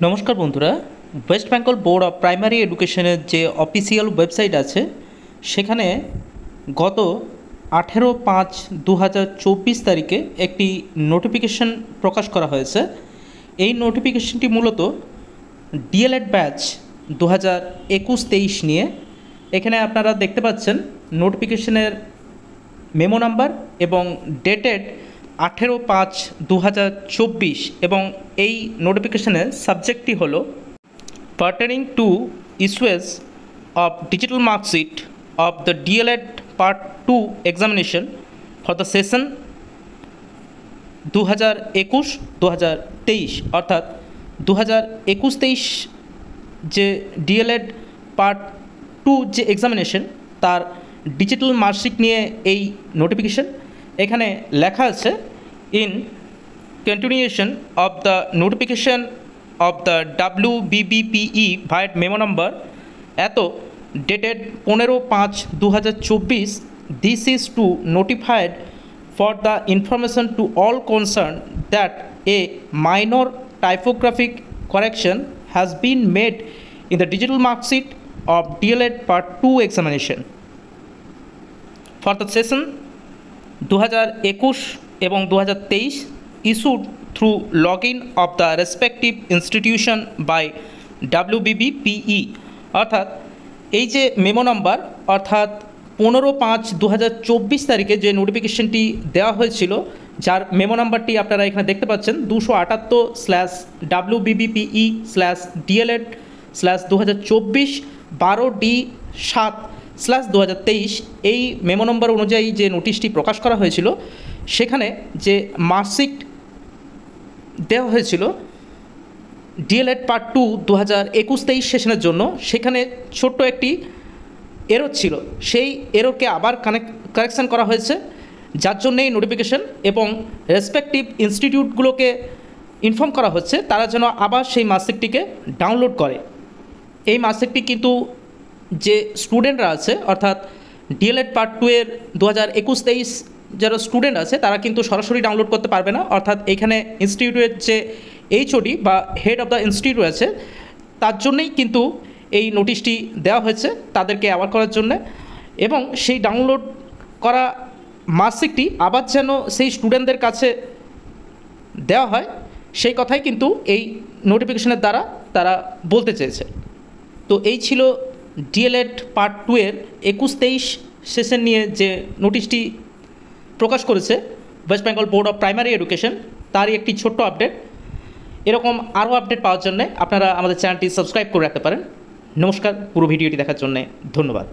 নমস্কার বন্ধুরা, West Bengal board of primary এডুকেশনের যে অফিসিয়াল ওয়েবসাইট আছে সেখানে গত 18/5/2024 তারিখে একটি নোটিফিকেশন প্রকাশ করা হয়েছে। এই নোটিফিকেশনটি মূলত ডিএলএড ব্যাচ 2021-23 নিয়ে। এখানে আপনারা দেখতে পাচ্ছেন নোটিফিকেশনের মেমো নাম্বার এবং ডেটেড 18/5/2024 এবং এই নোটিফিকেশনের সাবজেক্টটি হলো pertaining to issues of digital marksheet of the DElEd part 2 examination for the session 2021-2023 অর্থাৎ 2021-23 যে ডিএলএড পার্ট 2 যে এক্সামিনেশন তার ডিজিটাল মার্কশিট নিয়ে এই নোটিফিকেশন। এখানে লেখা আছে in continuation of the notification of the WBBPE vide memo number এত dated 15/5/2024 this is to notified for the information to all concern that a minor typographic correction has been made in the digital marksheet of DElEd part 2 examination for the session 2021 এবং 2023 issued through login of the respective institution by WBBPE অর্থাৎ এই যে memo number অর্থাৎ 15/5/2024 তারিখে যে নোটিফিকেশনটি দেওয়া হয়েছিল, যার মেমো নাম্বারটি আপনারা এখানে দেখতে পাচ্ছেন 278/WBBPE/DLED/2024/12D7/2023 এই মেমো নম্বর অনুযায়ী যে নোটিশটি প্রকাশ করা হয়েছিল সেখানে যে মার্কশিট দেওয়া হয়েছিল ডিএলএড পার্ট 2 2021-23 সেশনের জন্য, সেখানে ছোট্ট একটি এরর ছিল। সেই এররকে আবার কারেকশান করা হয়েছে, যার জন্য এই নোটিফিকেশন এবং রেসপেক্টিভ ইনস্টিটিউটগুলোকে ইনফর্ম করা হচ্ছে তারা যেন আবার সেই মার্কশিটটিকে ডাউনলোড করে। এই মার্কশিটটি কিন্তু যে স্টুডেন্টরা আছে অর্থাৎ ডিএলএড পার্ট 2 এর 2021-23 যারা স্টুডেন্ট আছে তারা কিন্তু সরাসরি ডাউনলোড করতে পারবে না। অর্থাৎ এখানে ইনস্টিটিউটের যে এইচওডি বা হেড অফ দ্য ইনস্টিটিউট আছে তার জন্যই কিন্তু এই নোটিশটি দেওয়া হয়েছে তাদেরকে অ্যাওয়ার করার জন্য, এবং সেই ডাউনলোড করা মার্কশিটটি আবার যেন সেই স্টুডেন্টদের কাছে দেওয়া হয় সেই কথাই কিন্তু এই নোটিফিকেশনের দ্বারা তারা বলতে চেয়েছে। তো এই ছিল ডিএলএড পার্ট 2 এর 21-23 সেশন নিয়ে যে নোটিশটি প্রকাশ করেছে West Bengal board of primary education, তারই একটি ছোট্ট আপডেট। এরকম আরও আপডেট পাওয়ার জন্য আপনারা আমাদের চ্যানেলটি সাবস্ক্রাইব করে রাখতে পারেন। নমস্কার, পুরো ভিডিওটি দেখার জন্য ধন্যবাদ।